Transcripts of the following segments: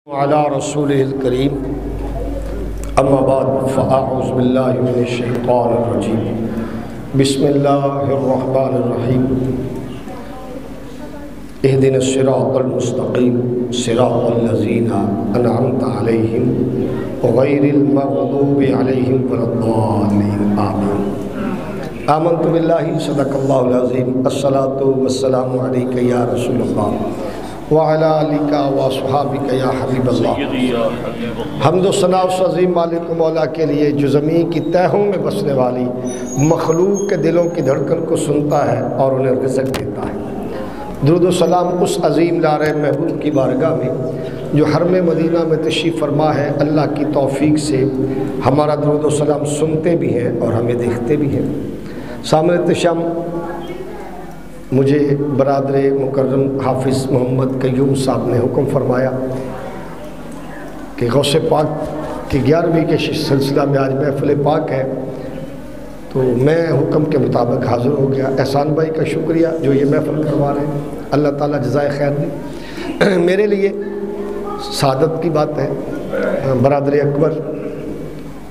وعلى رسوله الكريم اما بعد فاعوذ بالله من الشيطان الرجيم بسم الله الرحمن الرحيم اهدنا الصراط المستقيم صراط الذين انعمت عليهم غير المغضوب عليهم ولا الضالين آمين آمنت بالله صدق الله العظيم الصلاة والسلام عليك يا رسول الله وعلى آلك وصحابك یا حبیب اللہ۔ حمد و ثنا اس عظیم مالک و مولا کے لیے جو زمین کی تہوں میں بسنے والی مخلوق کے دلوں کی دھڑکن کو سنتا ہے اور انہیں رزق دیتا ہے۔ درود و سلام اس عظیم لارے محبوب کی بارگاہ میں جو حرم مدینہ میں تشریف فرما ہے، اللہ کی توفیق سے ہمارا درود و سلام سنتے بھی ہیں اور ہمیں دیکھتے بھی ہیں۔ سامنے تشم مجھے برادر مکرم حافظ محمد قیوم صاحب نے حکم فرمایا کہ غوث پاک کی 11ویں کے سلسلہ میں آج محفل پاک ہے، تو میں حکم کے مطابق حاضر ہو گیا۔ احسان بھائی کا شکریہ جو یہ محفل کروا رہے ہیں، اللہ تعالیٰ جزائے خیر دے۔ میرے لیے سعادت کی بات ہے برادر اکبر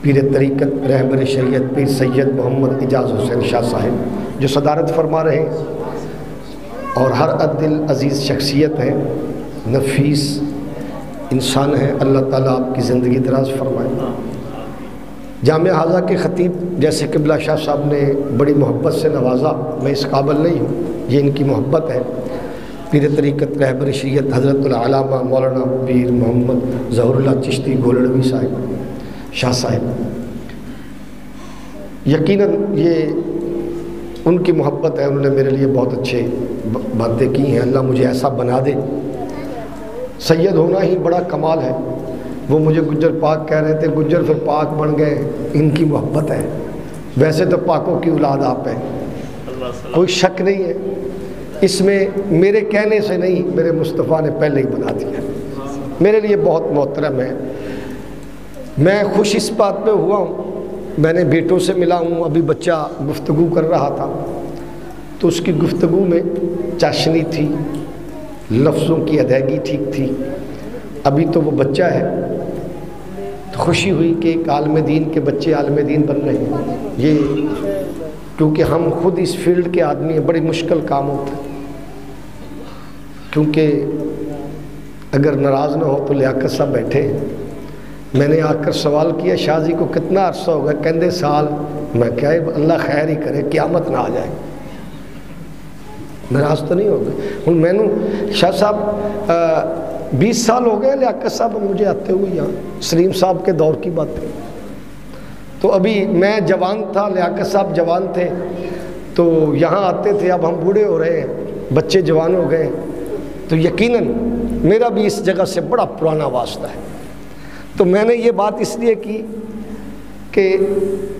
پیر طریقت رہبر شریعت پیر سید محمد اعجاز حسین شاہ صاحب جو صدارت فرما رہے ہیں اور ہر عدل عزیز شخصیت ہے، نفیس انسان ہے، اللہ تعالیٰ آپ کی زندگی دراز فرمائے۔ جامعہ حاضہ کے خطیب جیسے قبلہ شاہ صاحب نے بڑی محبت سے نوازا، میں اس قابل نہیں ہوں، یہ ان کی محبت ہے۔ پیر طریقت رہبر شریعت حضرت العلامہ مولانا پیر محمد ظہور اللہ چشتی گولڑوی صاحب شاہ صاحب، یقیناً یہ ان کی محبت ہے، انہوں نے میرے لیے بہت اچھے باتیں کی ہیں۔ اللہ مجھے ایسا بنا دے، سید ہونا ہی بڑا کمال ہے۔ وہ مجھے گجر پاک کہہ رہے تھے، گجر پھر پاک بن گئے، ان کی محبت ہے۔ ویسے تو پاکوں کی اولاد آپ ہیں، کوئی شک نہیں ہے اس میں، میرے کہنے سے نہیں، میرے مصطفیٰ نے پہلے ہی بنا دیا۔ میرے لیے بہت محترم ہے، میں خوش اس بات پہ ہوا ہوں، میں نے بیٹوں سے ملا ہوں، ابھی بچہ گفتگو کر رہا تھا تو اس کی گفتگو میں چاشنی تھی، لفظوں کی ادائیگی ٹھیک تھی۔ ابھی تو وہ بچہ ہے، تو خوشی ہوئی کہ ایک عالم دین کے بچے عالم دین بن رہے ہیں۔ یہ کیونکہ ہم خود اس فیلڈ کے آدمی ہیں، بڑی مشکل کام ہوتا ہے، کیونکہ اگر ناراض نہ ہو تو لیاقت صاحب بیٹھے ہیں۔ میں نے آ کر سوال کیا شاہ جی کو کتنا عرصہ ہوگا، کہندے سال۔ میں کہا اللہ خیر ہی کرے، قیامت نہ آ جائے، ناراض تو نہیں ہوگا۔ ہوں میں نے شاہ صاحب 20 سال ہو گئے لیاقت صاحب مجھے آتے ہوئے یہاں، سلیم صاحب کے دور کی بات ہے۔ تو ابھی میں جوان تھا، لیاقت صاحب جوان تھے، تو یہاں آتے تھے۔ اب ہم بوڑھے ہو رہے ہیں، بچے جوان ہو گئے، تو یقیناً میرا بھی اس جگہ سے بڑا پرانا واسطہ ہے۔ تو میں نے یہ بات اس لیے کی کہ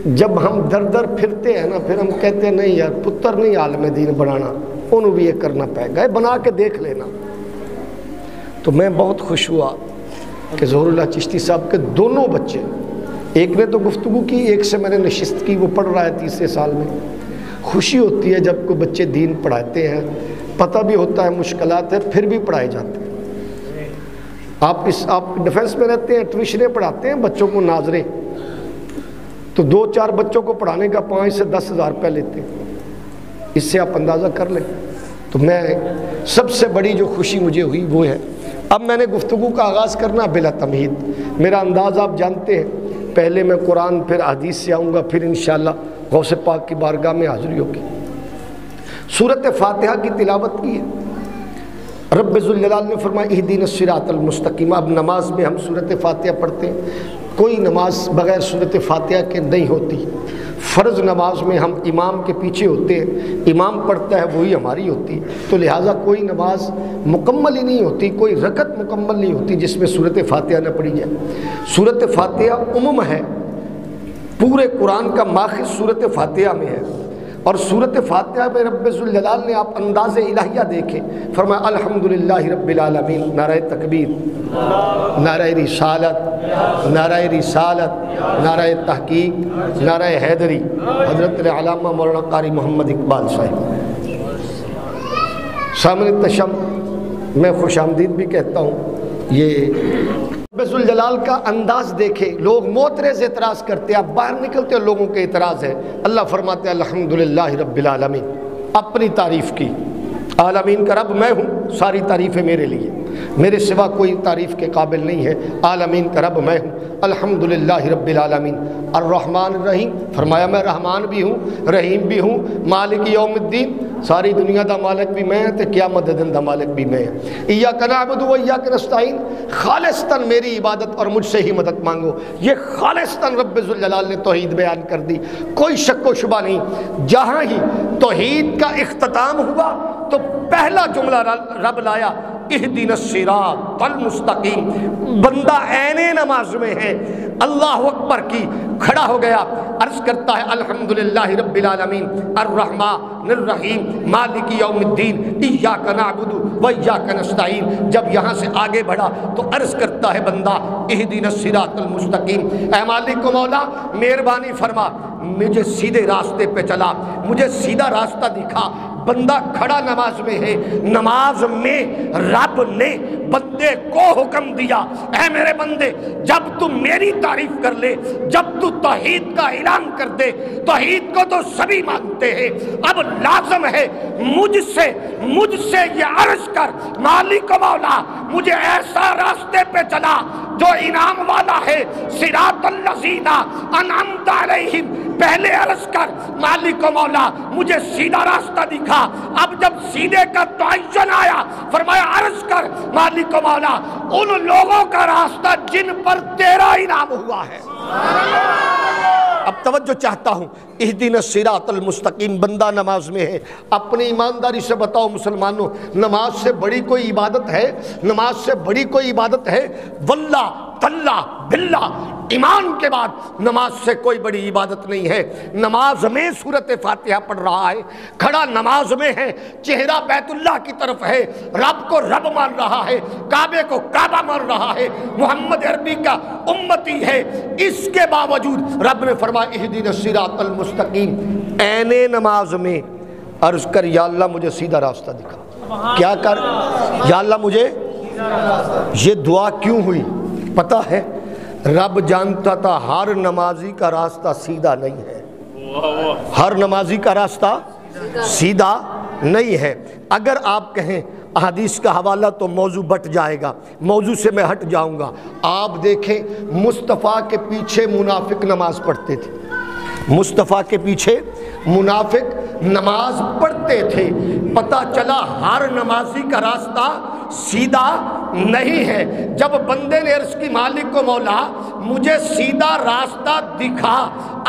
جب ہم در در پھرتے ہیں نا، پھر ہم کہتے ہیں نہیں یار پتر نہیں عالم دین بنانا، انہوں بھی یہ کرنا پائے گا، بنا کے دیکھ لینا۔ تو میں بہت خوش ہوا کہ ظہور اللہ چشتی صاحب کے دونوں بچے، ایک نے تو گفتگو کی، ایک سے میں نے نشست کی، وہ پڑھ رہا ہے 3 سال میں۔ خوشی ہوتی ہے جب کوئی بچے دین پڑھاتے ہیں، پتہ بھی ہوتا ہے مشکلات ہے، پھر بھی پڑھائے جاتے ہیں۔ آپ ڈیفنس میں رہتے ہیں، ٹیوشنیں پڑھاتے ہیں بچوں کو، ناظریں، تو 2-4 بچوں کو پڑھانے کا 5 سے 10 ہزار روپے لیتے ہیں، اس سے آپ اندازہ کر لیں۔ تو میں سب سے بڑی جو خوشی مجھے ہوئی وہ ہے، اب میں نے گفتگو کا آغاز کرنا بلا تمہید۔ میرا انداز آپ جانتے ہیں، پہلے میں قرآن پھر حدیث سے آؤں گا، پھر انشاءاللہ غوث پاک کی بارگاہ میں حاضری ہوگی۔ سورۃ فاتحہ کی تلاوت کی ہے، رب ذوالجلال نے فرمایا اہدنا الصراط المستقیم۔ اب نماز میں ہم سورۃ فاتحہ پڑھتے ہیں، کوئی نماز بغیر سورۃ فاتحہ کے نہیں ہوتی۔ فرض نماز میں ہم امام کے پیچھے ہوتے ہیں، امام پڑھتا ہے وہی ہماری ہوتی، تو لہٰذا کوئی نماز مکمل ہی نہیں ہوتی، کوئی رکعت مکمل نہیں ہوتی جس میں سورۃ فاتحہ نہ پڑھی جائے۔ سورۃ فاتحہ عموم ہے، پورے قرآن کا ماخذ سورۃ فاتحہ میں ہے، اور سورۃ فاتحہ میں رب ذوالجلال نے آپ انداز الہیہ دیکھے، فرمایا الحمدللہ رب العالمین، نعرہ تکبیر، نعرہ رسالت، نعرہ رسالت، نعرہ تحقیق، نعرہ حیدری، حضرت علامہ مولانا قاری محمد اقبال صاحب۔ سامنے تشم میں خوش آمدید بھی کہتا ہوں، یہ رب ذوالجلال کا انداز دیکھے، لوگ معترض اعتراض کرتے ہیں، آپ باہر نکلتے ہیں لوگوں کے اعتراض ہے، اللہ فرماتے ہیں الحمدللہ رب العالمین، اپنی تعریف کی، عالمین کا رب میں ہوں، ساری تعریفیں میرے لیے، میرے سوا کوئی تعریف کے قابل نہیں ہے، عالمین کا رب میں ہوں، الحمدللہ رب العالمین، الرحمن الرحیم، فرمایا میں رحمان بھی ہوں، رحیم بھی ہوں، مالک یوم الدین، ساری دنیا دا مالک بھی میں تے قیامت دن دا مالک بھی میں، ایاک نعبد و ایاک نستعین، خالصتاً میری عبادت اور مجھ سے ہی مدد مانگو، یہ خالصتاً رب ذوالجلال نے توحید بیان کر دی، کوئی شک و شبہ نہیں۔ جہاں ہی توحید کا اختتام ہوا تو پہلا جملہ رب لایا اہدنا الصراط المستقیم، بندہ عین نماز میں ہے، اللہ اکبر کی کھڑا ہو گیا، عرض کرتا ہے الحمدللہ رب العالمین الرحمن الرحیم مالک یوم الدین ایاک نعبد و ایاک نستعین۔ جب یہاں سے آگے بڑھا تو عرض کرتا ہے بندہ اہدنا الصراط المستقیم، اے مالک و مولا مہربانی فرما، مجھے سیدھے راستے پہ چلا، مجھے سیدھا راستہ دکھا۔ بندہ کھڑا نماز میں ہے، نماز میں رب نے بندے کو حکم دیا، اے میرے بندے جب تم میری تعریف کر لے، جب تو توحید کا اعلان کر دے، توحید کو تو سبھی مانتے ہیں، اب لازم ہے مجھ سے یہ عرض کر مالک و مولا مجھے ایسا راستے پہ چلا جو انعام والا ہے، صراط الذین انعمت علیہم، پہلے عرض کر مالک و مولا مجھے سیدھا راستہ دکھا، اب جب سیدھے کا تعین آیا فرمایا عرض کر مالک و مولا ان لوگوں کا راستہ جن پر تیرا انعام ہوا ہے۔ اب توجہ چاہتا ہوں، اہدنا الصراط المستقیم، بندہ نماز میں ہے، اپنی ایمانداری سے بتاؤ مسلمانوں، نماز سے بڑی کوئی عبادت ہے؟ نماز سے بڑی کوئی عبادت ہے؟ واللہ تاللہ باللہ، ایمان کے بعد نماز سے کوئی بڑی عبادت نہیں ہے۔ نماز میں سورۃ فاتحہ پڑھ رہا ہے، کھڑا نماز میں ہے، چہرہ بیت اللہ کی طرف ہے، رب کو رب مان رہا ہے، کعبے کو کعبہ مان رہا ہے، محمد عربی کا امتی ہے، اس کے باوجود رب نے فرمایا اہدنا الصراط المستقیم، عین نماز میں عرض کر یا اللہ مجھے سیدھا راستہ دکھا۔ کیا کر؟ یا اللہ مجھے، یہ دعا کیوں ہوئی پتہ ہے؟ رب جانتا تھا ہر نمازی کا راستہ سیدھا نہیں ہے، ہر نمازی کا راستہ سیدھا نہیں ہے۔ اگر آپ کہیں احادیث کا حوالہ تو موضوع بٹ جائے گا، موضوع سے میں ہٹ جاؤں گا۔ آپ دیکھیں مصطفیٰ کے پیچھے منافق نماز پڑھتے تھے، مصطفیٰ کے پیچھے منافق نماز پڑھتے تھے، پتہ چلا ہر نمازی کا راستہ سیدھا نہیں ہے۔ جب بندے نے عرض کی مالک و مولا مجھے سیدھا راستہ دکھا،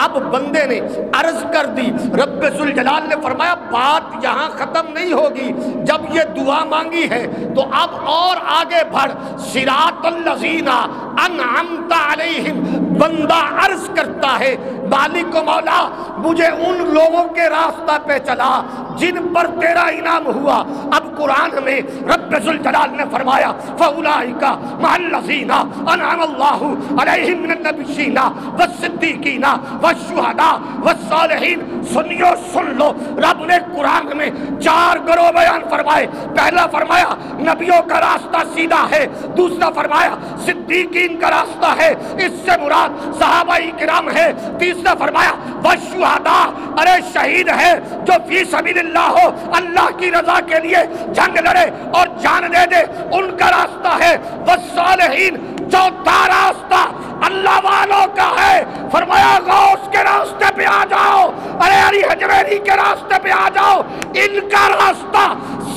اب بندے نے عرض کر دی، رب ذوالجلال نے فرمایا بات یہاں ختم نہیں ہوگی، جب یہ دعا مانگی ہے تو اب اور آگے بڑھ، صراط الذین انعمت علیہم، بندہ عرض کرتا ہے مالک و مولا مجھے ان لوگوں کے راستہ پہ چلا جن پر تیرا انعام ہوا۔ اب قرآن میں رب ذوالجلال نے فرمایا فَأُولَٰئِكَ مَعَ الَّذِينَ أَنْعَمَ اللَّهُ عَلَيْهِم مِّنَ النَّبِيِّينَ وَالصِّدِّيقِينَ وَالشُّهَدَاءِ وَالصَّالِحِينَ۔ سنیو سن لو، رب نے قرآن میں 4 گروہ بیان فرمائے۔ پہلا فرمایا نبیوں کا راستہ سیدھا ہے، دوسرا فرمایا صدیقین کا راستہ ہے، اس سے مراد صحابہ کرام ہے، تیسرا فرمایا والشہداء، ارے شہید ہے جو فی سبیل اللہ ہو، اللہ کی رضا کے لیے جنگ لڑے اور جان دے دے، ان کا راستہ ہے، والصالحین، چوتھا راستہ اللہ والوں کا ہے، فرمایا غوث کے راستے پہ آ جاؤ، ارے علی حجویری کے راستے پہ آ جاؤ، ان کا راستہ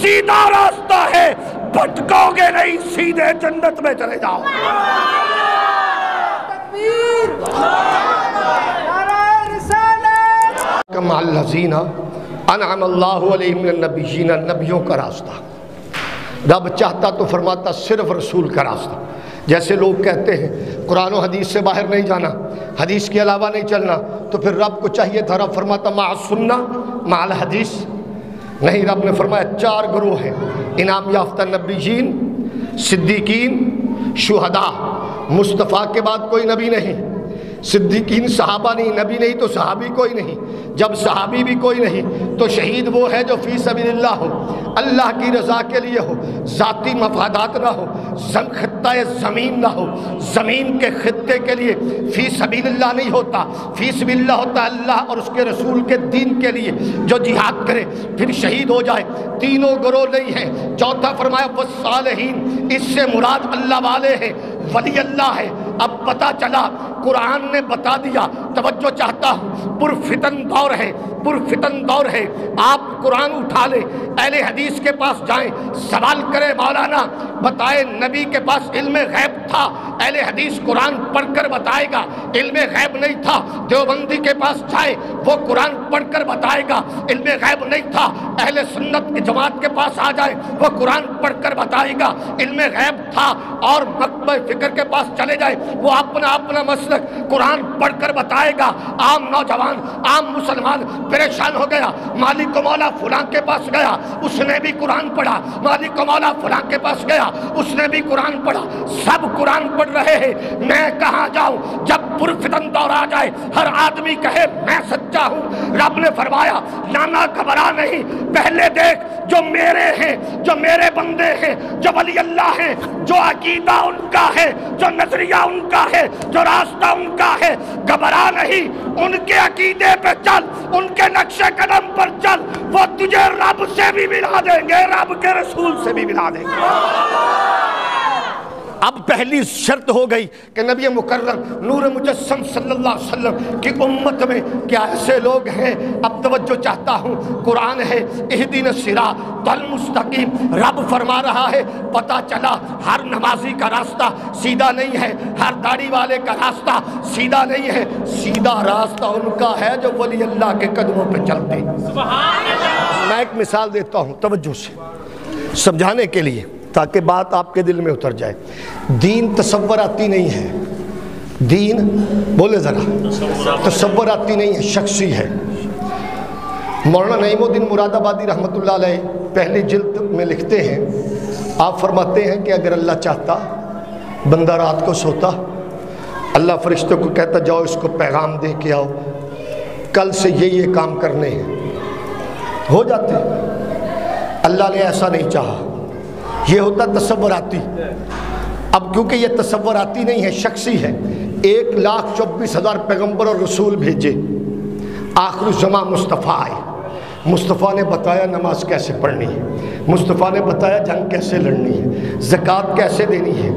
سیدھا راستہ ہے، بھٹکو گے نہیں، سیدھے جنت میں چلے جاؤ۔ مع الذین انعم اللہ علیہم من النبیین، نبیوں کا راستہ۔ رب چاہتا تو فرماتا صرف رسول کا راستہ۔ جیسے لوگ کہتے ہیں قرآن و حدیث سے باہر نہیں جانا، حدیث کے علاوہ نہیں چلنا، تو پھر رب کو چاہیے تھا، رب فرماتا مع السنہ مع الحدیث، نہیں، رب نے فرمایا 4 گروہ ہیں، انعام یافتہ نبیین، صدیقین، شہداء، مصطفیٰ کے بعد کوئی نبی نہیں، صدیقین صحابہ نہیں، نبی نہیں تو صحابی کوئی نہیں، جب صحابی بھی کوئی نہیں تو شہید وہ ہے جو فی سبیل اللہ ہو، اللہ کی رضا کے لیے ہو، ذاتی مفادات نہ ہو، خطۂ زمین نہ ہو، زمین کے خطے کے لیے فی سبیل اللہ نہیں ہوتا، فی سبیل اللہ ہوتا ہے اللہ اور اس کے رسول کے دین کے لیے جو جہاد کرے پھر شہید ہو جائے۔ تینوں گروہ نہیں ہیں۔ چوتھا فرمایا والصالحین، اس سے مراد اللہ والے ہیں، ولی اللہ ہے۔ اب پتہ چلا قرآن نے بتا دیا، توجہ چاہتا ہوں، پرفتن دور ہے، پرفتن دور ہے۔ آپ قرآن اٹھا لیں، اہل حدیث کے پاس جائیں، سوال کریں مولانا بتائے نبی کے پاس علم غیب تھا؟ اہل حدیث قرآن پڑھ کر بتائے گا علم غیب نہیں تھا۔ دیوبندی کے پاس جائے وہ قرآن پڑھ کر بتائے گا علم غیب نہیں تھا۔ اہل سنت کی جماعت کے پاس آ جائے وہ قرآن پڑھ کر بتائے گا علم غیب تھا۔ اور مکتبہ فکر کے پاس چلے جائے وہ اپنا مسلک قرآن پڑھ کر بتائے گا۔ عام نوجوان، عام مسلمان پریشان ہو گیا، مالک و مولا فلاں کے پاس گیا، اس نے بھی قرآن پڑھا، مالک و مولا فلاں کے پاس گیا، اس نے بھی قرآن پڑھا، سب قرآن پڑھ رہے ہیں، میں کہاں جاؤں؟ جب پرفتن دور آ جائے ہر آدمی کہے میں سچا ہوں۔ رب نے فرمایا نانا گھبرا نہیں، پہلے دیکھ جو میرے ہیں، جو میرے بندے ہیں، جو ولی اللہ ہیں، جو عقیدہ ان کا ہے، جو نظریہ ان کا ہے، جو راستہ ان کا ہے، گھبرا نہیں، ان کے عقیدے پہ چل، ان کے نقش قدم پر چل، وہ تجھے رب سے بھی ملا دیں گے، رب کے رسول سے بھی ملا دیں گے۔ اب پہلی شرط ہو گئی کہ نبی مکرم نور مجسم صلی اللہ علیہ وسلم کی امت میں کیا ایسے لوگ ہیں؟ اب توجہ چاہتا ہوں، قرآن ہے اہدنا الصراط المستقیم، رب فرما رہا ہے پتہ چلا ہر نمازی کا راستہ سیدھا نہیں ہے، ہر داڑھی والے کا راستہ سیدھا نہیں ہے، سیدھا راستہ ان کا ہے جو ولی اللہ کے قدموں پہ چلتے ہیں۔ سبحان اللہ۔ میں ایک مثال دیتا ہوں توجہ سے سمجھانے کے لیے تاکہ بات آپ کے دل میں اتر جائے۔ دین تصوراتی نہیں ہے، دین بولے ذرا تصوراتی نہیں ہے، شخصی ہے۔ مولانا نعیم الدین مراد آبادی رحمۃ اللہ علیہ پہلی جلد میں لکھتے ہیں، آپ فرماتے ہیں کہ اگر اللہ چاہتا بندہ رات کو سوتا، اللہ فرشتوں کو کہتا جاؤ اس کو پیغام دے کے آؤ، کل سے یہ کام کرنے ہیں، ہو جاتے۔ اللہ نے ایسا نہیں چاہا، یہ ہوتا تصوراتی۔ اب کیونکہ یہ تصوراتی نہیں ہے، شخصی ہے، 1,24,000 پیغمبر اور رسول بھیجے، آخر الزمان مصطفیٰ آئے، مصطفیٰ نے بتایا نماز کیسے پڑھنی ہے، مصطفیٰ نے بتایا جنگ کیسے لڑنی ہے، زکوٰۃ کیسے دینی ہے،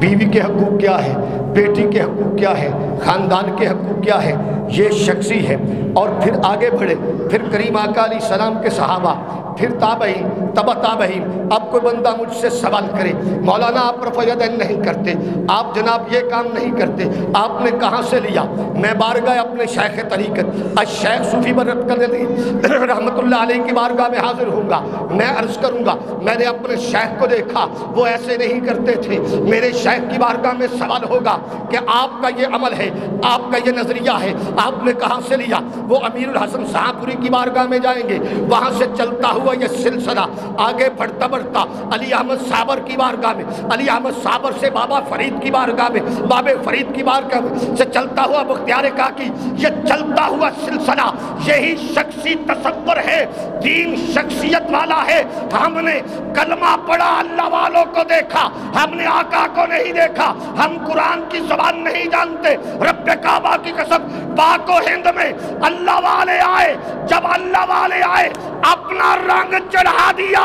بیوی کے حقوق کیا ہے، بیٹی کے حقوق کیا ہے، خاندان کے حقوق کیا ہے، یہ شخصی ہے۔ اور پھر آگے بڑھے، پھر کریم آقا علیہ السلام کے صحابہ، پھر تابعین، تبع تابعین۔ اب کوئی بندہ مجھ سے سوال کرے مولانا آپ رفع یدین نہیں کرتے، آپ جناب یہ کام نہیں کرتے، آپ نے کہاں سے لیا؟ میں بارگاہ اپنے شیخ طریقت الشیخ صوفی برکت قدری رحمۃ اللہ علیہ کی بارگاہ میں حاضر ہوں گا، میں عرض کروں گا میں نے اپنے شیخ کو دیکھا وہ ایسے نہیں کرتے تھے، میرے شیخ کی بارگاہ میں سوال ہوگا کہ آپ کا یہ عمل ہے، آپ کا یہ نظریہ ہے، آپ نے کہاں سے لیا؟ وہ امیر الحسن صحابری کی بارگاہ میں جائیں گے، وہاں سے چلتا ہوا یہ سلسلہ آگے بڑھتا بڑھتا علی احمد صابر کی بارگاہ میں، علی احمد صابر سے بابا فرید کی بارگاہ میں، بابا فرید کی بارگاہ میں سے چلتا ہوا بختیار کاکی، یہ چلتا ہوا سلسلہ یہی شخصی تصور ہے۔ دین شخصیت والا ہے۔ ہم نے کلمہ پڑھا اللہ والوں کو دیکھا، ہم نے آقا کو نہیں دیکھا، ہم قرآن کی زبان نہیں جانتے۔ رب کعبہ کی قسم پاک و ہند میں اللہ والے آئے، جب اللہ والے آئے اپنا رنگ چڑھا دیا،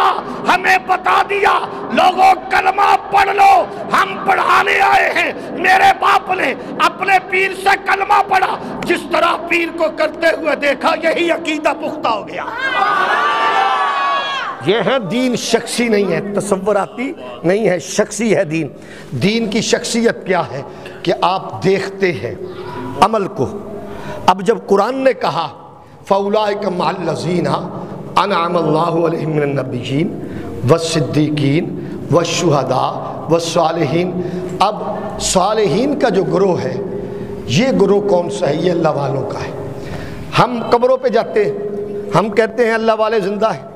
ہمیں بتا دیا لوگوں کلمہ پڑھ لو، ہم پڑھانے آئے ہیں۔ میرے باپ نے اپنے پیر سے کلمہ پڑھا، جس طرح پیر کو کرتے ہوئے دیکھا یہی عقیدہ پختہ ہو گیا۔ یہ ہے دین، شخصی نہیں ہے، تصوراتی نہیں ہے، شخصی ہے دین۔ دین کی شخصیت کیا ہے کہ آپ دیکھتے ہیں عمل کو۔ اب جب قرآن نے کہا فَأُولَٰئِكَ مَعَ الَّذِينَ أَنْعَمَ اللَّهُ عَلَيْهِم مِّنَ النَّبِيِّينَ وَالصِّدِّيقِينَ وَالشُّهَدَاءِ وَالصَّالِحِينَ۔ اب صالحین کا جو گروہ ہے، یہ گروہ کون سا ہے؟ یہ اللہ والوں کا ہے۔ ہم قبروں پہ جاتے ہیں، ہم کہتے ہیں اللہ والے زندہ ہیں۔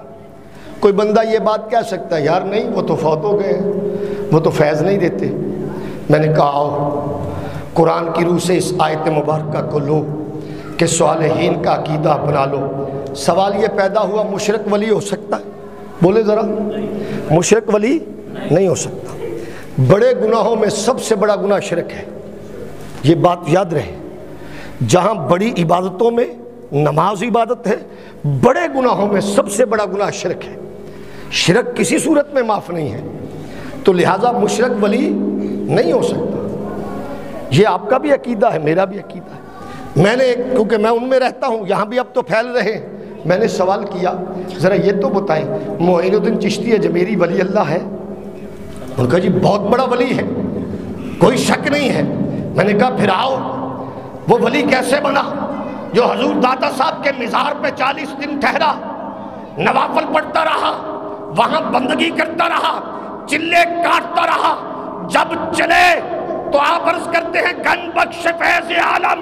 کوئی بندہ یہ بات کہہ سکتا ہے یار نہیں وہ تو فوت ہو گئے ہیں، وہ تو فیض نہیں دیتے۔ میں نے کہا آؤ قرآن کی روح سے اس آیت مبارکہ کو لو کہ صالحین کا عقیدہ اپنا لو۔ سوال یہ پیدا ہوا مشرک ولی ہو سکتا ہے؟ بولے ذرا، مشرک ولی نہیں ہو سکتا۔ بڑے گناہوں میں سب سے بڑا گناہ شرک ہے، یہ بات یاد رہے۔ جہاں بڑی عبادتوں میں نماز عبادت ہے، بڑے گناہوں میں سب سے بڑا گناہ شرک ہے۔ شرک کسی صورت میں معاف نہیں ہے، تو لہٰذا مشرک ولی نہیں ہو سکتا۔ یہ آپ کا بھی عقیدہ ہے، میرا بھی عقیدہ ہے۔ میں نے کیونکہ میں ان میں رہتا ہوں، یہاں بھی اب تو پھیل رہے ہیں، میں نے سوال کیا ذرا یہ تو بتائیں معین الدین چشتی اجمیری ولی اللہ ہے؟ ان کا جی بہت بڑا ولی ہے، کوئی شک نہیں ہے۔ میں نے کہا پھر آؤ، وہ ولی کیسے بنا جو حضور داتا صاحب کے مزار پہ 40 دن ٹھہرا، نوافل پڑھتا رہا، وہاں بندگی کرتا رہا، چلے کاٹتا رہا، جب چلے تو آپ عرض کرتے ہیں گن بخش فیض عالم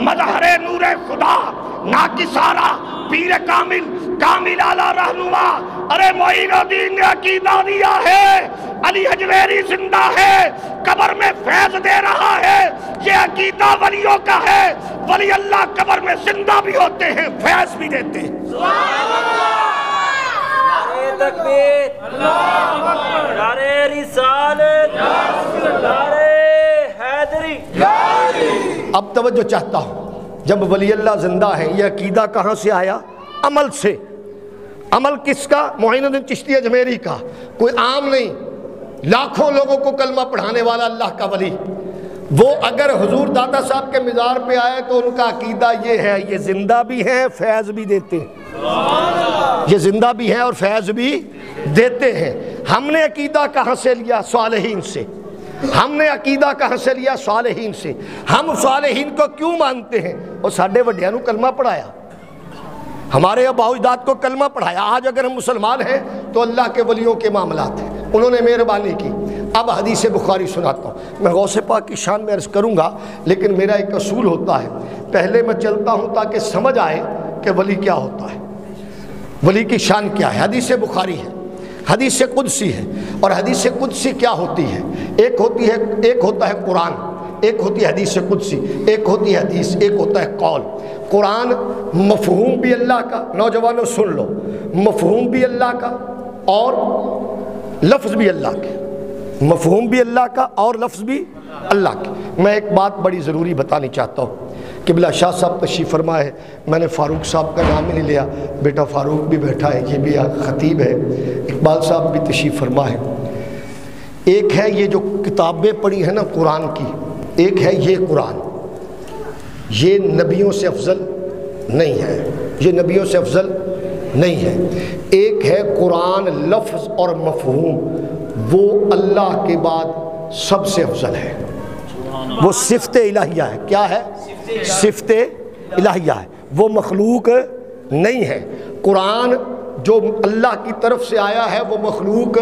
مظہر نور خدا ناکسارا پیر کامل کامل اعلیٰ رہنما۔ ارے معین الدین نے عقیدہ دیا ہے علی حجویری زندہ ہے، قبر میں فیض دے رہا ہے، یہ عقیدہ ولیوں کا ہے۔ ولی اللہ قبر میں زندہ بھی ہوتے ہیں، فیض بھی دیتے ہیں۔ سبحان اللہ، نعرہ تکبیر، اللہ اکبر، نعرہ رسالت، نعرہ حیدری۔ اب توجہ چاہتا ہوں، جب ولی اللہ زندہ ہے، یہ عقیدہ کہاں سے آیا؟ عمل سے۔ عمل کس کا؟ معین الدین چشتی اجمیری کا، کوئی عام نہیں، لاکھوں لوگوں کو کلمہ پڑھانے والا اللہ کا ولی۔ وہ اگر حضور داتا صاحب کے مزار پہ آئے تو ان کا عقیدہ یہ ہے یہ زندہ بھی ہیں، فیض بھی دیتے ہیں، یہ زندہ بھی ہیں اور فیض بھی دیتے ہیں۔ ہم نے عقیدہ کہاں سے لیا؟ صالحین سے۔ ہم نے عقیدہ کہاں سے لیا؟ صالحین سے۔ ہم صالحین کو کیوں مانتے ہیں؟ اور ساڈے وڈیاں نو کلمہ پڑھایا، ہمارے اباؤ اجداد کو کلمہ پڑھایا۔ آج اگر ہم مسلمان ہیں تو اللہ کے ولیوں کے معاملات ہیں، انہوں نے مہربانی کی۔ اب حدیث بخاری سناتا ہوں، میں غوث پاک کی شان میں عرض کروں گا، لیکن میرا ایک اصول ہوتا ہے، پہلے میں چلتا ہوں تاکہ سمجھ آئے کہ ولی کیا ہوتا ہے، ولی کی شان کیا ہے۔ حدیث بخاری ہے، حدیث قدسی ہے، اور حدیث قدسی کیا ہوتی ہے؟ ایک ہوتا ہے قرآن، ایک ہوتی ہے حدیث قدسی، ایک ہوتی ہے حدیث، ایک ہوتا ہے قول۔ قرآن مفہوم بھی اللہ کا، نوجوانوں سن لو، مفہوم بھی اللہ کا اور لفظ بھی اللہ کے، مفہوم بھی اللہ کا اور لفظ بھی اللہ کے۔ میں ایک بات بڑی ضروری بتانی چاہتا ہوں، قبلہ شاہ صاحب تشریف فرما ہے، میں نے فاروق صاحب کا نام ہی نہیں لیا، بیٹا فاروق بھی بیٹھا ہے، یہ بھی خطیب ہے، اقبال صاحب بھی تشریف فرما ہے۔ ایک ہے یہ جو کتابیں پڑھی ہیں نا قرآن کی، ایک ہے یہ قرآن، یہ نبیوں سے افضل نہیں ہے، یہ نبیوں سے افضل نہیں ہے۔ ایک ہے قرآن لفظ اور مفہوم، وہ اللہ کے بعد سب سے افضل ہے، وہ صفت الہیہ ہے۔ کیا ہے؟ صفت الہیہ ہے، وہ مخلوق نہیں ہے۔ قرآن جو اللہ کی طرف سے آیا ہے وہ مخلوق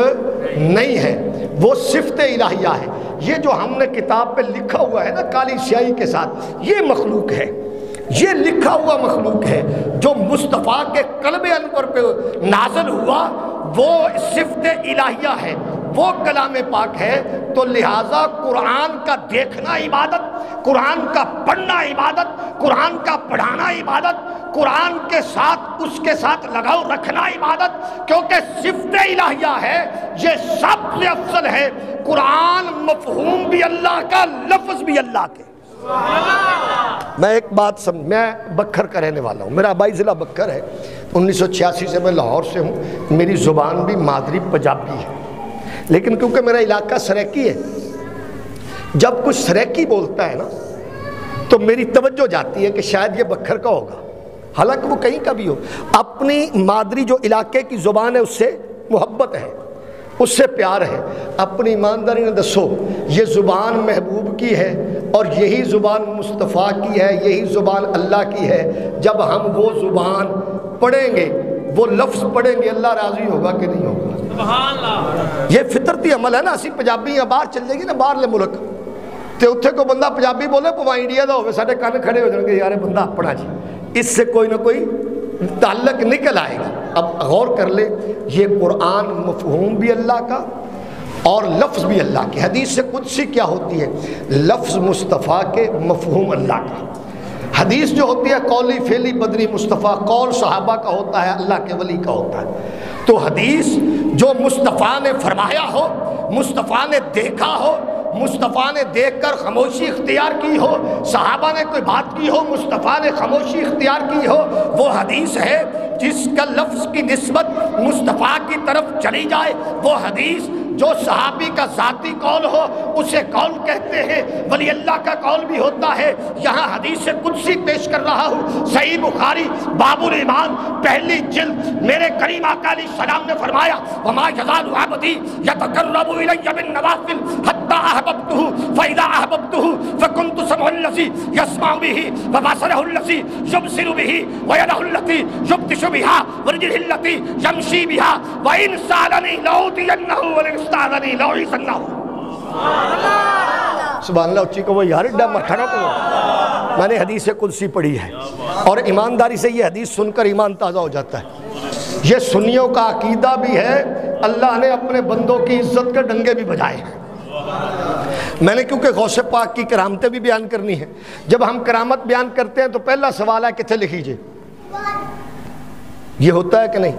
نہیں ہے، وہ صفت الہیہ ہے۔ یہ جو ہم نے کتاب پہ لکھا ہوا ہے نا کالی سیاہی کے ساتھ، یہ مخلوق ہے، یہ لکھا ہوا مخلوق ہے۔ جو مصطفیٰ کے قلب انور پہ نازل ہوا وہ صفت الہیہ ہے، وہ کلام پاک ہے۔ تو لہٰذا قرآن کا دیکھنا عبادت، قرآن کا پڑھنا عبادت، قرآن کا پڑھانا عبادت، قرآن کے ساتھ اس کے ساتھ لگاؤ رکھنا عبادت، کیونکہ صفت الہیہ ہے، یہ سب سے افضل ہے۔ قرآن مفہوم بھی اللہ کا، لفظ بھی اللہ کے۔ میں ایک بات میں بکھر کا رہنے والا ہوں، میرا آبائی ضلع بکھر ہے، 1986 سے میں لاہور سے ہوں، میری زبان بھی مادری پنجابی ہے، لیکن کیونکہ میرا علاقہ سریکی ہے، جب کچھ سریکی بولتا ہے نا تو میری توجہ جاتی ہے کہ شاید یہ بکھر کا ہوگا، حالانکہ وہ کہیں کا بھی ہو۔ اپنی مادری جو علاقے کی زبان ہے اس سے محبت ہے، اس سے پیار ہے۔ اپنی ایمانداری نے دسو یہ زبان محبوب کی ہے اور یہی زبان مصطفیٰ کی ہے، یہی زبان اللہ کی ہے۔ جب ہم وہ زبان پڑھیں گے، وہ لفظ پڑھیں گے، اللہ راضی ہوگا کہ نہیں ہوگا؟ سبحان اللہ۔ یہ فطرتی عمل ہے نا، اسی پنجابی ہیں، باہر چل جائے گی نا باہرلے ملک تے اتھے کو بندہ پنجابی بولے پوا انڈیا دا ہوئے، ساڑھے کان کھڑے ہو جائیں گے یار بندہ اپنا جی، اس سے کوئی نہ کوئی تعلق نکل آئے گا۔ اب غور کر لے، یہ قرآن مفہوم بھی اللہ کا اور لفظ بھی اللہ کے۔ حدیث قدسی کیا ہوتی ہے؟ لفظ مصطفیٰ کے، مفہوم اللہ کا۔ حدیث جو ہوتی ہے قولی فعلی بدنی مصطفیٰ، قول صحابہ کا ہوتا ہے، اللہ کے ولی کا ہوتا ہے۔ تو حدیث جو مصطفیٰ نے فرمایا ہو مصطفیٰ نے دیکھا ہو، مصطفیٰ نے دیکھ کر خاموشی اختیار کی ہو، صحابہ نے کوئی بات کی ہو، مصطفیٰ نے خاموشی اختیار کی ہو، وہ حدیث ہے۔ جس کا لفظ کی نسبت مصطفیٰ کی طرف چلی جائے وہ حدیث، جو صحابی کا ذاتی قول ہو اسے قول کہتے ہیں، ولی اللہ کا قول بھی ہوتا ہے۔ یہاں حدیث قدسی پیش کر رہا ہوں، صحیح بخاری باب الایمان پہلی جلد، میرے کریم آقا علیہ السلام نے فرمایا وما یزال عبدی یتقرب الی بالنوافل حتی احببته فاذا احببته فكنت سمعه الذی یسمع به وبصره الذی یبصر به ویده التي یبطش بها ورجله التي یمشی بها وان سالنی لاؤتینه ولئن استعاذنی لاعیذنه۔ سبحان اللہ، اچھی کو وہ یار ڈا مٹھڑا کو میں نے حدیث قدسی پڑھی ہے، اور ایمانداری سے یہ حدیث سن کر ایمان تازہ ہو جاتا ہے۔ یہ سنیوں کا عقیدہ بھی ہے، اللہ نے اپنے بندوں کی عزت کے ڈنگے بھی بجائے ہیں۔ میں نے کیونکہ غوث پاک کی کرامتیں بھی بیان کرنی ہیں، جب ہم کرامت بیان کرتے ہیں تو پہلا سوال ہے کتنے لکھی جے، یہ ہوتا ہے کہ نہیں؟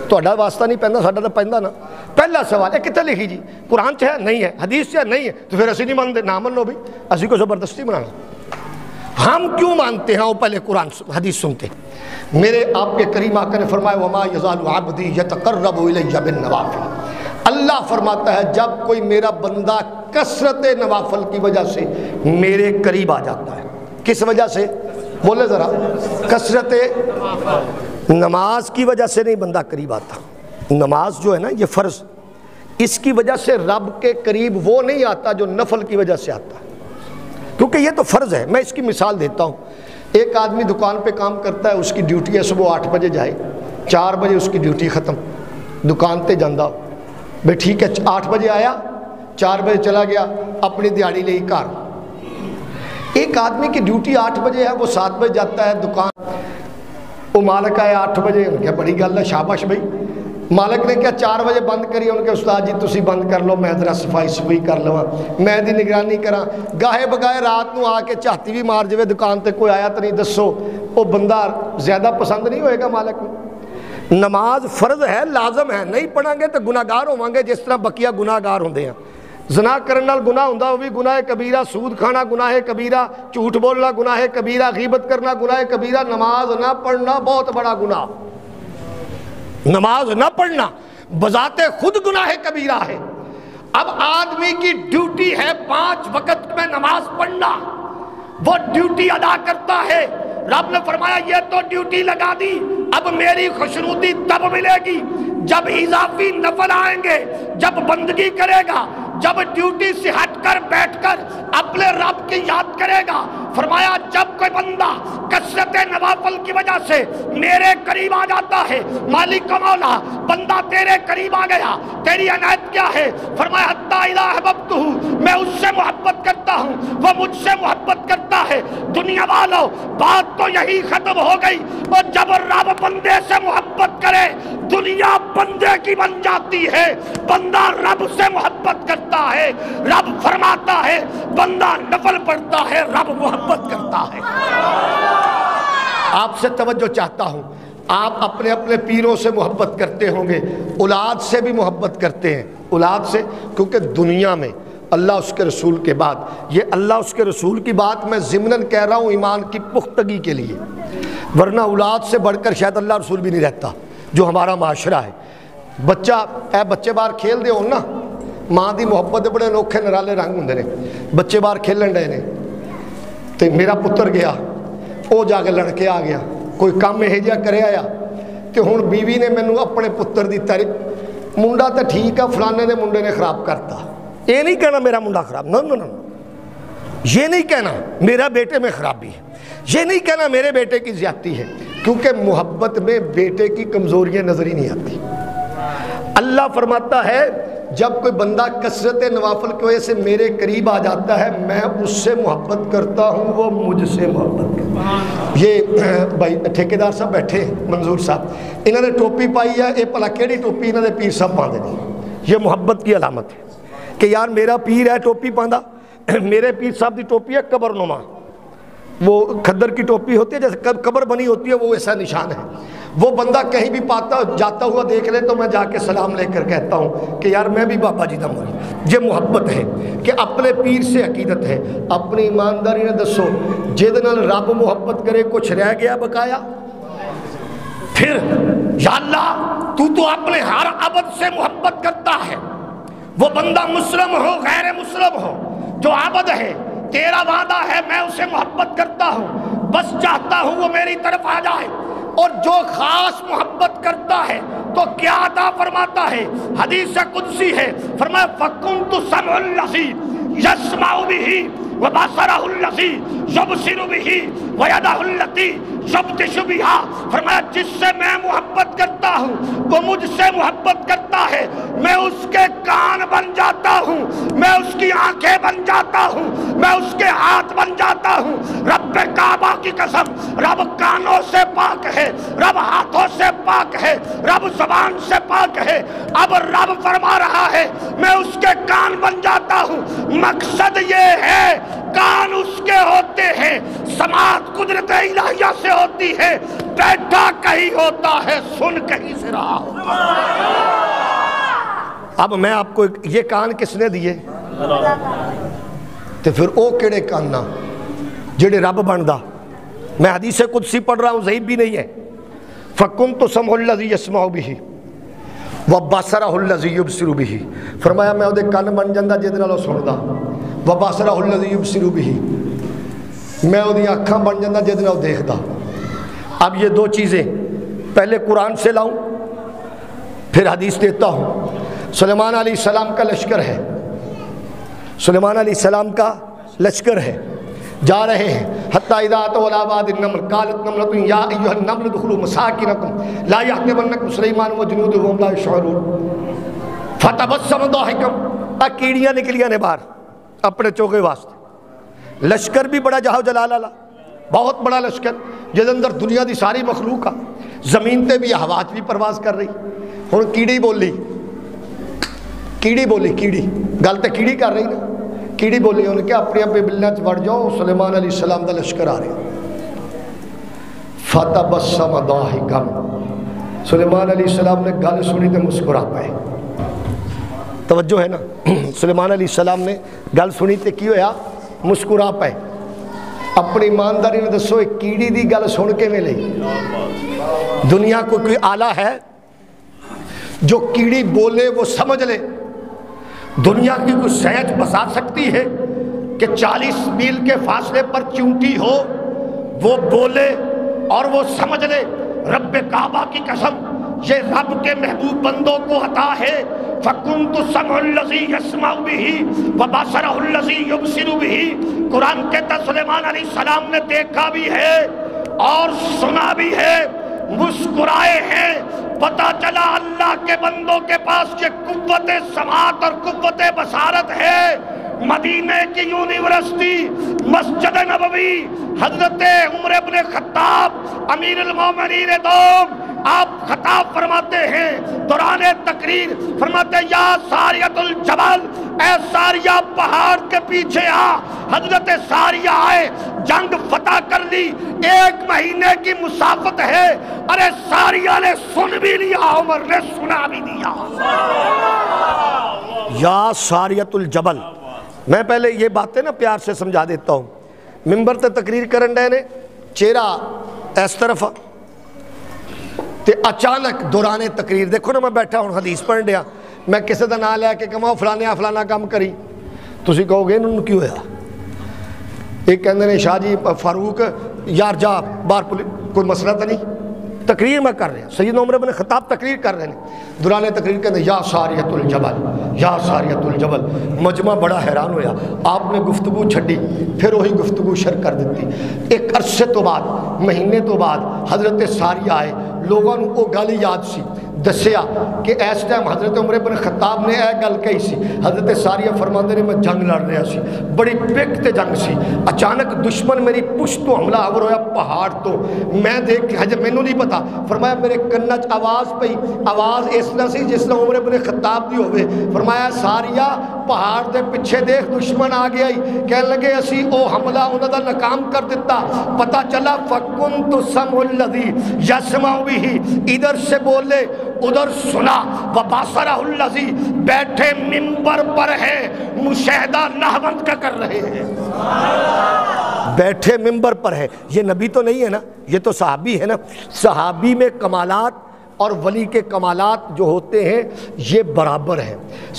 تہاڈا واسطہ نہیں پیندا، ساڈا تو پیندا نا۔ پہلا سوال ہے کتنے لکھی جی، قرآن چ ہے نہیں ہے، حدیث چ ہے نہیں ہے، تو پھر اسی نہیں مانتے، نہ منو بھی، اسی کو زبردستی منانا۔ ہم کیوں مانتے ہیں؟ وہ پہلے قرآن حدیث سنتے۔ میرے آپ کے کریم آقا نے فرمایا وما یزال عبدی یتقرب الی بالنوافل۔ اللہ فرماتا ہے جب کوئی میرا بندہ کثرت نوافل کی وجہ سے میرے قریب آ جاتا ہے۔ کس وجہ سے؟ بولے ذرا، کثرت نماز کی وجہ سے نہیں بندہ قریب آتا۔ نماز جو ہے نا یہ فرض، اس کی وجہ سے رب کے قریب وہ نہیں آتا جو نفل کی وجہ سے آتا ہے، کیونکہ یہ تو فرض ہے۔ میں اس کی مثال دیتا ہوں۔ ایک آدمی دکان پہ کام کرتا ہے، اس کی ڈیوٹی ہے صبح 8 بجے جائے، 4 بجے اس کی ڈیوٹی ختم، دکان تے جاندہ بھئی ٹھیک ہے 8 بجے آیا، 4 بجے چلا گیا، اپنی دیہڑی لے کار۔ ایک آدمی کی ڈیوٹی 8 بجے ہے، وہ 7 بجے جاتا ہے دکان، وہ مالک آیا 8 بجے، ان کے بڑی گل ہے شاباش بھائی۔ مالک نے کیا 4 بجے بند کری، ان کے استاد جی تسی بند کر لو، میں ذرا صفائی کر لوا، میں دی نگرانی کراں۔ گاہے بگاہے رات نو آ کے چاتی بھی مار جوے دکان تے کوئی آیا تو نہیں دسو، وہ بندہ زیادہ پسند نہیں ہوئے گا مالک میں۔ نماز فرض ہے، لازم ہے، نہیں پڑھیں گے تو گناہگار ہوں گے، جس طرح بقیہ گناہگار ہوندے ہیں۔ زنا کرنے نال گناہ ہوندا، وہ بھی گناہ کبیرہ، سود کھانا گناہ کبیرہ، جھوٹ بولنا گناہ کبیرہ، غیبت کرنا گناہ کبیرہ، نماز نہ پڑھنا بہت بڑا گناہ۔ نماز نہ پڑھنا بذات خود گناہ کبیرہ ہے۔ اب آدمی کی ڈیوٹی ہے 5 وقت میں نماز پڑھنا، وہ ڈیوٹی ادا کرتا ہے۔ رب نے فرمایا یہ تو ڈیوٹی لگا دی، اب میری خوشنودی تب ملے گی جب اضافی نفل آئیں گے، جب بندگی کرے گا، جب ڈیوٹی سے ہٹ کر بیٹھ کر اپنے رب کی یاد کرے گا۔ فرمایا جب کوئی بندہ کثرت نوافل کی وجہ سے میرے قریب آ جاتا ہے، مالک و مولا بندہ تیرے قریب آ گیا، تیری عنایت کیا ہے؟ فرمایا حتی اذا احببتہ، میں اس سے محبت کرتا ہوں، وہ مجھ سے محبت کرتا ہے۔ دنیا والوں بات تو یہی ختم ہو گئی، اور جب رب بندے سے محبت کرے دنیا بندے کی بن جاتی ہے۔ بندہ رب سے محبت کرتا ہے، رب فرماتا ہے، بندہ نفل پڑھتا ہے، رب محبت کرتا ہے۔ آپ سے توجہ چاہتا ہوں، آپ اپنے اپنے پیروں سے محبت کرتے ہوں گے، اولاد سے بھی محبت کرتے ہیں، اولاد سے، کیونکہ دنیا میں اللہ اس کے رسول کے بعد، یہ اللہ اس کے رسول کی بات میں ضمناً کہہ رہا ہوں ایمان کی پختگی کے لیے، ورنہ اولاد سے بڑھ کر شاید اللہ رسول بھی نہیں رہتا جو ہمارا معاشرہ ہے۔ بچہ اے بچے باہر کھیل دے ہو نا، ماں دی محبت دے بڑے انوکھے نرالے رنگ ہوندے نے۔ بچے باہر کھیلن ڈے نے تے میرا پتر گیا، او جا کے لڑکے آ گیا، کوئی کام یہ جہا کرے آیا تے ہن بیوی نے مینوں اپنے پتر دی تعریف، منڈا تے ٹھیک ہے فلانے دے منڈے نے خراب کرتا، یہ نہیں کہنا میرا منڈا خراب، نو نو نو، یہ نہیں کہنا میرا بیٹے میں خرابی ہے، یہ نہیں کہنا میرے بیٹے کی زیادتی ہے، کیونکہ محبت میں بیٹے کی کمزوریاں نظر ہی نہیں آتی۔ اللہ فرماتا ہے جب کوئی بندہ کثرت نوافل کی وجہ سے میرے قریب آ جاتا ہے، میں اس سے محبت کرتا ہوں، وہ مجھ سے محبت کرتا ہے۔ یہ بھائی ٹھیکیدار صاحب بیٹھے منظور صاحب، انہوں نے ٹوپی پائی ہے، یہ پلا کیڑی ٹوپی انہوں نے پیر صاحب باندھے دی، یہ محبت کی علامت ہے کہ یار میرا پیر ہے ٹوپی باندھا۔ میرے پیر صاحب دی ٹوپی ہے قبر نما، وہ کھدر کی ٹوپی ہوتی ہے جیسے قبر بنی ہوتی ہے، وہ ایسا نشان ہے۔ وہ بندہ کہیں بھی جاتا ہوا دیکھ لے تو میں جا کے سلام لے کر کہتا ہوں کہ یار میں بھی بابا جی دا مرید۔ یہ محبت ہے کہ اپنے پیر سے عقیدت ہے۔ اپنی ایمانداری نے دسو جہدے نال رب محبت کرے کچھ رہ گیا بقایا؟ پھر یا اللہ تو اپنے ہر عبد سے محبت کرتا ہے، وہ بندہ مسلم ہو غیر مسلم ہو، جو عبد ہے تیرا وعدہ ہے میں اسے محبت کرتا ہوں، بس چاہتا ہوں وہ میری طرف آ جائے۔ اور جو خاص محبت کرتا ہے تو کیا عطا فرماتا ہے؟ حدیث قدسی ہے، فرمایا فَكُنْتُ سَمْعُ الَّذِي يَسْمَعُ بِهِ وَبَصَرَهُ الَّذِي يُبْصِرُ بِهِ وَيَدَهُ الَّتِي يَبْطِشُ بِهَا۔ فرمایا جس سے میں محبت کرتا ہوں وہ مجھ سے محبت کرتا ہے، میں اس کے کان بن جاتا ہوں، میں اس کی آنکھیں بن جاتا ہوں، میں اس کے ہاتھ بن جاتا ہوں۔ رب کعبہ کی قسم، رب کانوں سے پاک ہے، رب ہاتھوں سے پاک ہے، رب زبان سے پاک ہے۔ اب رب فرما رہا ہے میں اس کے کان بن جاتا ہوں۔ مقصد یہ ہے کان اس کے ہوتے ہیں، سماعت قدرت الہیہ سے ہوتی ہے، بیٹھا کہیں ہوتا ہے، سن کہیں سے رہا ہوتا ہے۔ اب میں آپ کو یہ کان کس نے دیے؟ تو پھر او کیڑے کان نہ جڑے رب بندا۔ میں حدیث قدسی پڑھ رہا ہوں، ضعیف بھی نہیں ہے۔ فَكُنْتُ سَمْعُ الَّذِي يَسْمَعُ بِهِ وَبَصَرَهُ الَّذِي يُبْصِرُ بِهِ۔ فرمایا میں اودے کان بن جاندا جہدے نال او سندا، وَبَصَرَهُ الَّذِي يُبْصِرُ بِهِ، میں اودی اکھاں بن جاندا جہدے نال او دیکھدا۔ اب یہ دو چیزیں پہلے قرآن سے لاؤں پھر حدیث دیتا ہوں۔ سلیمان علیہ السلام کا لشکر ہے، سلیمان علیہ السلام کا لشکر ہے، جا رہے ہیں حتیٰ اذا اتوا علی وادی النمل قالت نملۃ یا ایھا النمل ادخلوا مساکنکم لا یحطمنکم سلیمان وجنودہ وهم لا یشعرون فتبسم ضاحکا۔ کیڑیاں نکلیاں نے باہر اپنے چوگے واسطے۔ لشکر بھی بڑا جاہو جلال والا، بہت بڑا لشکر جس اندر دنیا دی ساری مخلوق آ، زمین تے بھی ہواات بھی پرواز کر رہی۔ ہن کیڑی بولی، کیڑی بولی، کیڑی گل تے کیڑی کر رہی نا، کیڑی بولی انہیں کہ اپنی اپنی بلّیاں وڑ جاؤ، سلیمان علیہ السلام دا لشکر آ رہے۔ فتبسم ضاحکا، سلیمان علیہ السلام نے گل سنی تے مسکرا پے۔ توجہ ہے نا، سلیمان علیہ السلام نے گل سنی تے کی ہویا؟ مسکرا پے۔ اپنی ایمانداری نے دسو ایک کیڑی دی گل سن کے ملے؟ دنیا کو کوئی آلہ ہے جو کیڑی بولے وہ سمجھ لے؟ دنیا کی کوئی سینچ بسا سکتی ہے کہ 40 میل کے فاصلے پر چونٹی ہو وہ بولے اور وہ سمجھ لے؟ رب کعبہ کی قسم یہ رب کے محبوب بندوں کو عطا ہے۔ فَكُنْتُ سَمْعُ الَّذِي يَسْمَعُ بِهِ وَبَصَرَهُ الَّذِي يُبْصِرُ بِهِ۔ قرآن کہتا سلیمان علیہ السلام نے دیکھا بھی ہے اور سنا بھی ہے، مسکرائے ہیں۔ پتہ چلا اللہ کے بندوں کے پاس یہ قوت سماعت اور قوت بصارت ہے۔ مدینہ کی یونیورسٹی، مسجد نبوی، حضرت عمر ابن خطاب امیر المومنین دوم آپ خطاب فرماتے ہیں دوران تقریر، فرماتے ہیں یا ساریۃ الجبل، اے ساریہ پہاڑ کے پیچھے آ۔ حضرت ساریہ آئے، جنگ فتح کر لی، 1 مہینے کی مسافت ہے، ارے ساریہ نے سن بھی لیا، عمر نے سنا بھی دیا۔ یا ساریۃ الجبل، میں پہلے یہ باتیں نا پیار سے سمجھا دیتا ہوں۔ ممبر تے تقریر کرن ڈے نے، چہرہ اس طرف تے اچانک دوران تقریر دیکھو نا، میں بیٹھا ہوں حدیث پڑھن ڈیا، میں کسی دا نام لے کے کہاں فلانا کام کری، تسی کہو گے انہوں کیوں ہویا؟ ایک کہندے نے شاہ جی فاروق یار جا باہر کوئی مسئلہ تو نہیں، تقریر میں کر رہے ہیں، سیدنا عمر بن خطاب تقریر کر رہے ہیں، دوران تقریر کہتے ہیں یا ساریۃ الجبل، یا ساریۃ الجبل۔ مجمع بڑا حیران ہویا، آپ نے گفتگو چھڈی، پھر وہی گفتگو شر کر دیتی۔ ایک عرصے تو بعد، مہینے تو بعد حضرت ساریہ آئے، لوگوں نے وہ گل یاد سی، دسیا کہ اس ٹائم حضرت عمر بن خطاب نے اے گل کہی سی۔ حضرت ساریہ فرماندے نے میں جنگ لڑ رہا سی، بڑی پک تے جنگ سی، اچانک دشمن میری پشت تو حملہ آور ہویا پہاڑ تو، میں دیکھ کے حجر مینوں نہیں پتا، فرمایا میرے کنچ آواز پئی، آواز اس طرح سی جس طرح عمر بن خطاب دی ہوئے، فرمایا ساریہ پہاڑ دے پیچھے دیکھ دشمن آ گیا ہی، کہنے لگے اسی او حملہ انہوں دا ناکام کر دیتا۔ پتہ چلا فَكُنْتُ سَمْعُ الَّذِي يَسْمَعُ بِهِ، ادھر سے بولے ادھر سنا۔ وَبَصَرَهُ الَّذِي، بیٹھے منبر پر ہے مشاہدہ نحوند کا کر رہے ہیں، بیٹھے منبر پر ہے۔ یہ نبی تو نہیں ہے نا، یہ تو صحابی ہے نا۔ صحابی میں کمالات اور ولی کے کمالات جو ہوتے ہیں یہ برابر ہیں۔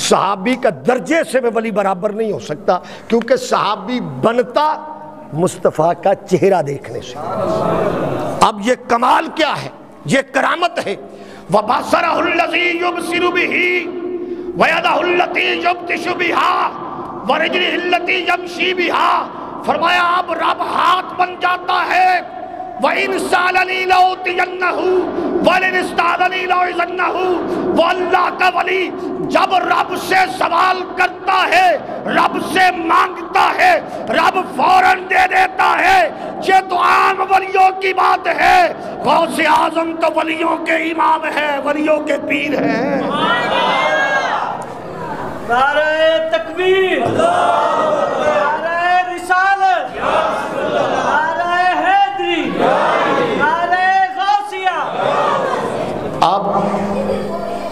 صحابی کا درجے سے میں ولی برابر نہیں ہو سکتا، کیونکہ صحابی بنتا مصطفیٰ کا چہرہ دیکھنے سے۔ اب یہ کمال کیا ہے؟ یہ کرامت ہے۔ وَبَصَرَهُ الَّذِي يُبْصِرُ بِهِ وَيَدَهُ الَّتِي يَبْطِشُ بِهَا وَرِجْلِهِ الَّتِي يَمْشِي بِهَا، فرمایا اب رب ہاتھ بن جاتا ہے۔ وَإِنْ سَأَلَنِي لَأُعْطِيَنَّهُ وَإِنْ اسْتَعَاذَنِي لَأُعِيذَنَّهُ، وہ اللہ کا ولی جب رب سے سوال کرتا ہے، رب سے مانگتا ہے، رب فوراً دے دیتا ہے۔ یہ تو عام ولیوں کی بات ہے، غوث اعظم تو ولیوں کے امام ہے، ولیوں کے پیر ہیں۔ نعرہ تکبیر، نعرہ رسالت، نعرہ حیدری، نعرہ غوثیہ۔ آپ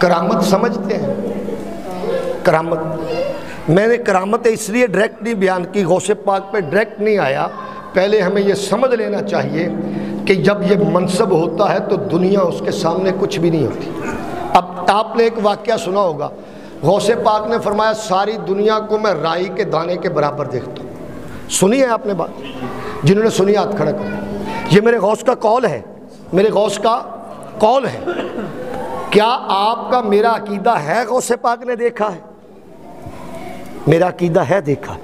کرامت سمجھتے ہیں؟ کرامت، میں نے کرامت اس لیے ڈائریکٹ نہیں بیان کی، غوث پاک پہ ڈائریکٹ نہیں آیا۔ پہلے ہمیں یہ سمجھ لینا چاہیے کہ جب یہ منصب ہوتا ہے تو دنیا اس کے سامنے کچھ بھی نہیں ہوتی۔ اب آپ نے ایک واقعہ سنا ہوگا، غوث پاک نے فرمایا ساری دنیا کو میں رائی کے دانے کے برابر دیکھتا ہوں۔ سنی ہے آپ نے بات؟ جنہوں نے سنی ہاتھ کھڑا کریں۔ یہ میرے غوث کا قول ہے، میرے غوث کا قول ہے۔ کیا آپ کا میرا عقیدہ ہے غوث پاک نے دیکھا ہے؟ میرا عقیدہ ہے دیکھا ہے۔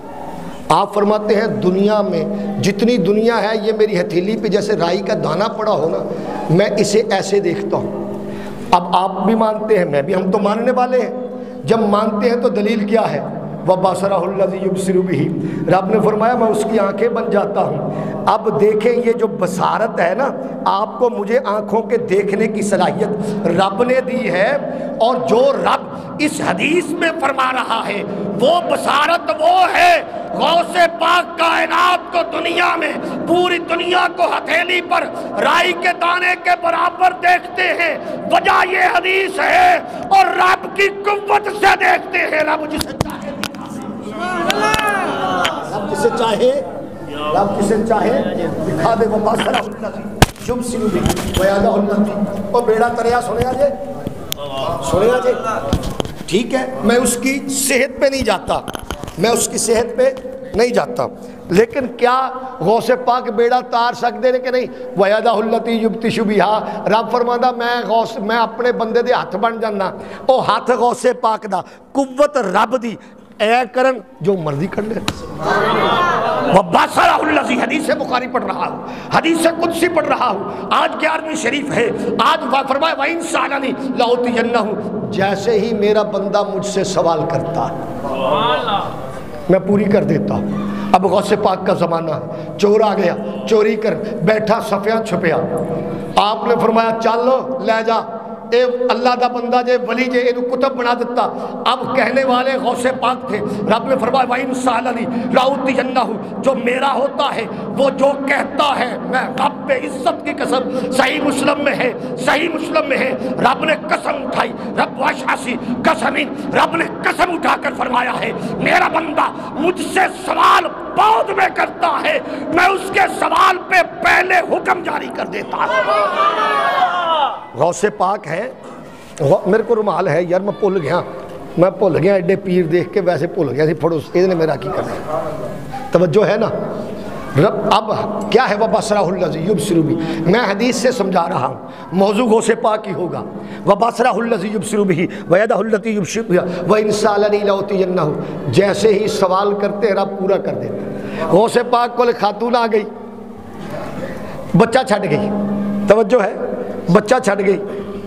آپ فرماتے ہیں دنیا میں جتنی دنیا ہے یہ میری ہتھیلی پہ جیسے رائی کا دانہ پڑا ہونا، میں اسے ایسے دیکھتا ہوں۔ اب آپ بھی مانتے ہیں، میں بھی، ہم تو ماننے والے ہیں۔ جب مانتے ہیں تو دلیل کیا ہے؟ وَبَصَرَهُ الَّذِي يُبْصِرُ بِهِ، رب نے فرمایا میں اس کی آنکھیں بن جاتا ہوں۔ اب دیکھیں یہ جو بصارت ہے نا، آپ کو مجھے آنکھوں کے دیکھنے کی صلاحیت رب نے دی ہے، اور جو رب اس حدیث میں فرما رہا ہے وہ بصارت وہ ہے۔ غوث پاک کائنات کو دنیا میں، پوری دنیا کو ہتھیلی پر رائی کے دانے کے برابر دیکھتے ہیں، وجہ یہ حدیث ہے، اور رب کی قوت سے دیکھتے ہیں۔ رب جسے چاہے رب جسے چاہے رب جسے چاہے دکھا دے۔ وَبَصَرَهُ الَّذِي يُبْصِرُ بِهِ وَيَدَهُ الَّتِي، اور بیڑا تریا سنیا جے، سنیا جے، ٹھیک ہے۔ میں اس کی صحت پہ نہیں جاتا، میں اس کی صحت پہ نہیں جاتا، لیکن کیا غوث پاک بیڑا تار سکتے ہیں کہ نہیں؟ وَيَدَهُ الَّتِي يُبْطِشُ بِهَا، رب فرماتا میں اپنے بندے دے ہاتھ بن جانا، او ہاتھ غوث پاک دا، قوت رب دی، اے کرن جو مرضی کر لے۔ وَبَصَرَهُ الَّذِي، حدیث بخاری پڑھ رہا ہوں، حدیث قدسی پڑھ رہا ہوں، آج 11ویں شریف ہے، آج فرمایا وَإِنْ سَأَلَنِي لَأُعْطِيَنَّهُ، جیسے ہی میرا بندہ مجھ سے سوال کرتا میں پوری کر دیتا ہوں۔ اب غوث پاک کا زمانہ ہے، چور آ گیا، چوری کر بیٹھا صفیاں چھپیا، آپ نے فرمایا چلو لے جا، اے اللہ دا بندہ جے ولی جے اینو کتب بنا دیتا۔ اب کہنے والے غوث پاک تھے، رب نے فرمایا وَإِنْ سَأَلَنِي لَأُعْطِيَنَّهُ، جو میرا ہوتا ہے وہ جو کہتا ہے میں رب پہ عزت کی قسم، صحیح مسلم میں ہے، صحیح مسلم میں ہے، رب نے قسم اٹھائی، رب واشاسی قسمی، رب نے قسم اٹھا کر فرمایا ہے میرا بندہ مجھ سے سوال بعد میں کرتا ہے، میں اس کے سوال پہ پہلے حکم جاری کر دیتا ہوں۔ غوث پاک ہے، میرے کو رومال ہے یار، میں بھول گیا ایڈے پیر دیکھ کے، ویسے بھول گیا سی پھڑو اس نے میرا کی کرنا، توجہ ہے نا۔ اب کیا ہے وَبَصَرَهُ الَّذِي يُبْصِرُ بِهِ، میں حدیث سے سمجھا رہا ہوں، موضوع غوث پاک ہی ہوگا۔ وَبَصَرَهُ الَّذِي يُبْصِرُ بِهِ وَيَدَهُ الَّتِي يُبْطِشُ بِهَا وَإِنْ سَأَلَنِي لَأُعْطِيَنَّهُ، جیسے ہی سوال کرتے رب پورا کر دیتے۔ غوث پاک کو خاتون آ گئی، بچہ چھٹ گئی، توجہ ہے، بچہ چھٹ گئی،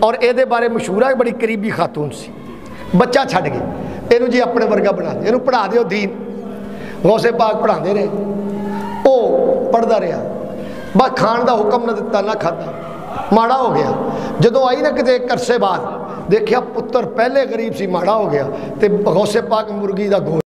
اور اے دے بارے مشہور ہے بڑی قریبی خاتون سی، بچہ چھٹ گئی، اینو جی اپنے ورگا بنا دے، اینو پڑھا دیو دین۔ غوث پاک پڑھا دے رہے، او پڑھدا رہا، بس کھان دا حکم نہ دیتا، نہ کھاتا، ماڑا ہو گیا۔ جدوں آئی نا کتے ایک عرصے بعد دیکھیا پتر پہلے غریب سی ماڑا ہو گیا، تے غوث پاک مرغی دا گوشت